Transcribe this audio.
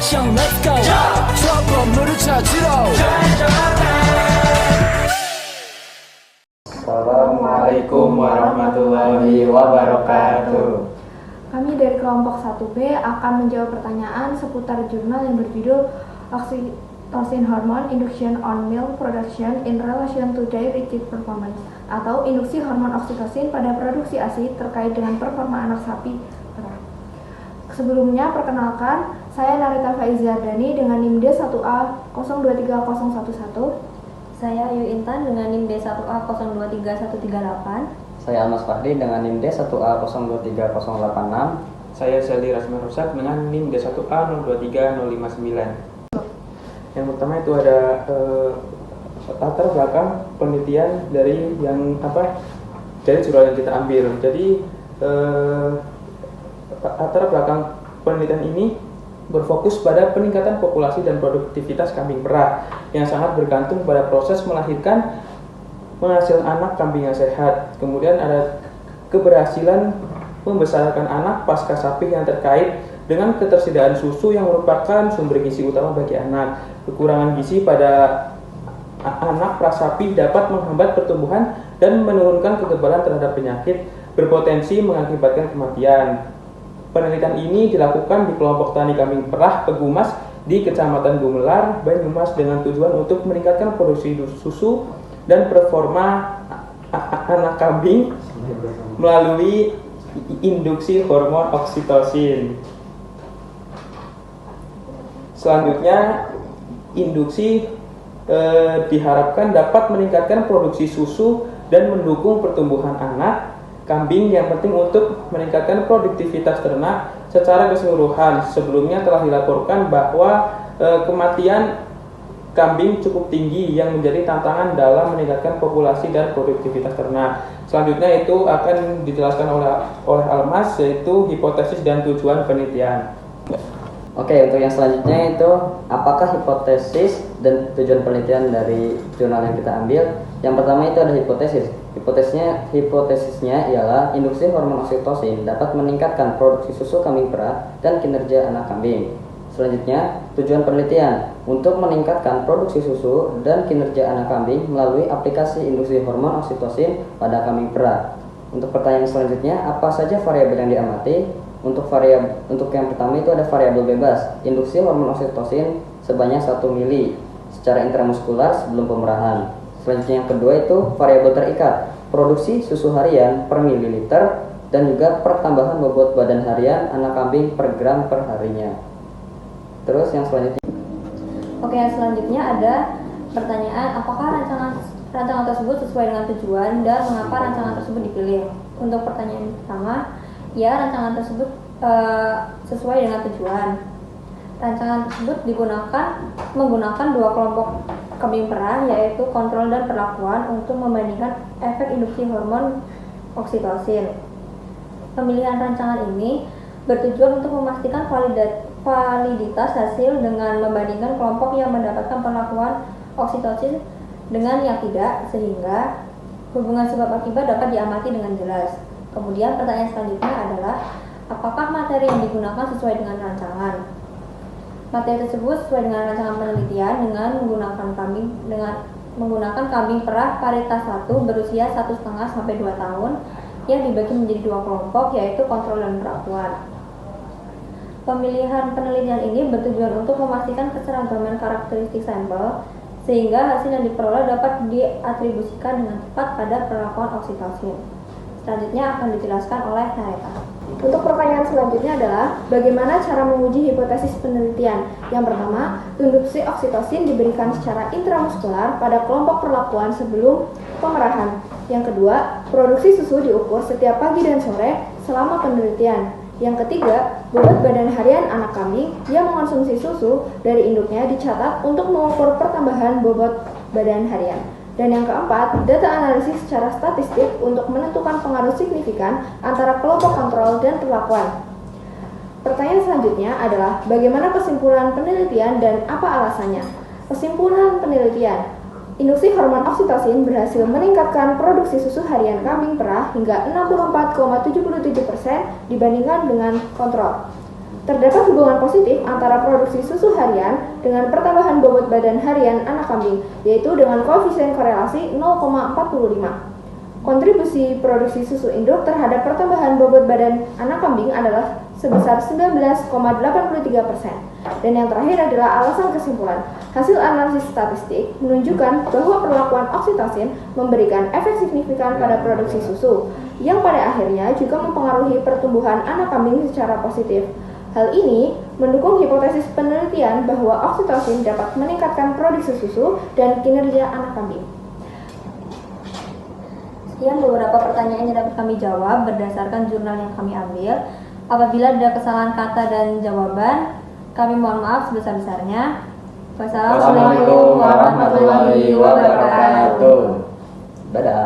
action let's go 저 건물을 찾으러 Assalamualaikum warahmatullahi wabarakatuh. Kami dari kelompok 1B akan menjawab pertanyaan seputar jurnal yang berjudul Oxytocin Hormone Induction on Milk Production in Relation to Dairy Kid Performance, atau induksi hormon oksitosin pada produksi ASI terkait dengan performa anak sapi perah. Sebelumnya, perkenalkan, saya Narita Faizardani dengan NIM D1A023011. Saya Ayu Intan dengan NIM D1A023138. Saya Almas Fahri dengan NIM D1A023086. Saya Seldi Rasman Rusak dengan NIM D1A023059. Yang pertama itu ada latar belakang penelitian dari dari jurnal yang kita ambil. Jadi latar belakang penelitian ini berfokus pada peningkatan populasi dan produktivitas kambing perah yang sangat bergantung pada proses melahirkan menghasilkan anak kambing yang sehat. Kemudian ada keberhasilan membesarkan anak pasca sapi yang terkait dengan ketersediaan susu yang merupakan sumber gizi utama bagi anak. Kekurangan gizi pada anak prasapi dapat menghambat pertumbuhan dan menurunkan kekebalan terhadap penyakit, berpotensi mengakibatkan kematian. Penelitian ini dilakukan di kelompok tani kambing perah Pegumas di Kecamatan Gumelar, Banyumas dengan tujuan untuk meningkatkan produksi susu dan performa anak kambing melalui induksi hormon oksitosin. Selanjutnya, induksi diharapkan dapat meningkatkan produksi susu dan mendukung pertumbuhan anak kambing, yang penting untuk meningkatkan produktivitas ternak secara keseluruhan. Sebelumnya telah dilaporkan bahwa kematian kambing cukup tinggi yang menjadi tantangan dalam meningkatkan populasi dan produktivitas ternak. Selanjutnya itu akan dijelaskan oleh Almas, yaitu hipotesis dan tujuan penelitian. Oke, untuk yang selanjutnya itu apakah hipotesis dan tujuan penelitian dari jurnal yang kita ambil? Yang pertama itu ada hipotesis. Hipotesisnya ialah induksi hormon oksitosin dapat meningkatkan produksi susu kambing perah dan kinerja anak kambing. Selanjutnya, tujuan penelitian untuk meningkatkan produksi susu dan kinerja anak kambing melalui aplikasi induksi hormon oksitosin pada kambing perah. Untuk pertanyaan selanjutnya, apa saja variabel yang diamati? Untuk yang pertama itu ada variabel bebas, induksi hormon oksitosin sebanyak 1 mili secara intramuskular sebelum pemerahan. Selanjutnya yang kedua itu variabel terikat, produksi susu harian per mililiter dan juga pertambahan bobot badan harian anak kambing per gram per harinya. Terus yang selanjutnya. Oke, yang selanjutnya ada pertanyaan, apakah rancangan tersebut sesuai dengan tujuan dan mengapa rancangan tersebut dipilih? Untuk pertanyaan pertama, ya, rancangan tersebut sesuai dengan tujuan. Rancangan tersebut menggunakan dua kelompok kambing perah, yaitu kontrol dan perlakuan, untuk membandingkan efek induksi hormon oksitosin. Pemilihan rancangan ini bertujuan untuk memastikan validitas hasil dengan membandingkan kelompok yang mendapatkan perlakuan oksitosin dengan yang tidak, sehingga hubungan sebab akibat dapat diamati dengan jelas. Kemudian pertanyaan selanjutnya adalah, apakah materi yang digunakan sesuai dengan rancangan? Materi tersebut sesuai dengan rancangan penelitian dengan menggunakan kambing perah paritas 1 berusia 1,5 sampai 2 tahun yang dibagi menjadi dua kelompok, yaitu kontrol dan perlakuan. Pemilihan penelitian ini bertujuan untuk memastikan keseragaman karakteristik sampel sehingga hasil yang diperoleh dapat diatribusikan dengan tepat pada perlakuan oksitosin. Selanjutnya akan dijelaskan oleh Narita. Untuk pertanyaan selanjutnya adalah, bagaimana cara menguji hipotesis penelitian? Yang pertama, induksi oksitosin diberikan secara intramuskular pada kelompok perlakuan sebelum pemerahan. Yang kedua, produksi susu diukur setiap pagi dan sore selama penelitian. Yang ketiga, bobot badan harian anak kambing yang mengonsumsi susu dari induknya dicatat untuk mengukur pertambahan bobot badan harian. Dan yang keempat, data analisis secara statistik untuk menentukan pengaruh signifikan antara kelompok kontrol dan perlakuan. Pertanyaan selanjutnya adalah, bagaimana kesimpulan penelitian dan apa alasannya? Kesimpulan penelitian, induksi hormon oksitosin berhasil meningkatkan produksi susu harian kambing perah hingga 64,77% dibandingkan dengan kontrol. Terdapat hubungan positif antara produksi susu harian dengan pertambahan bobot badan harian anak kambing, yaitu dengan koefisien korelasi 0,45. Kontribusi produksi susu induk terhadap pertambahan bobot badan anak kambing adalah sebesar 19,83%. Dan yang terakhir adalah alasan kesimpulan. Hasil analisis statistik menunjukkan bahwa perlakuan oksitosin memberikan efek signifikan pada produksi susu, yang pada akhirnya juga mempengaruhi pertumbuhan anak kambing secara positif. Hal ini mendukung hipotesis penelitian bahwa oksitosin dapat meningkatkan produksi susu dan kinerja anak kambing. Sekian beberapa pertanyaan yang dapat kami jawab berdasarkan jurnal yang kami ambil. Apabila ada kesalahan kata dan jawaban, kami mohon maaf sebesar-besarnya. Wassalamualaikum warahmatullahi wabarakatuh. Dadah.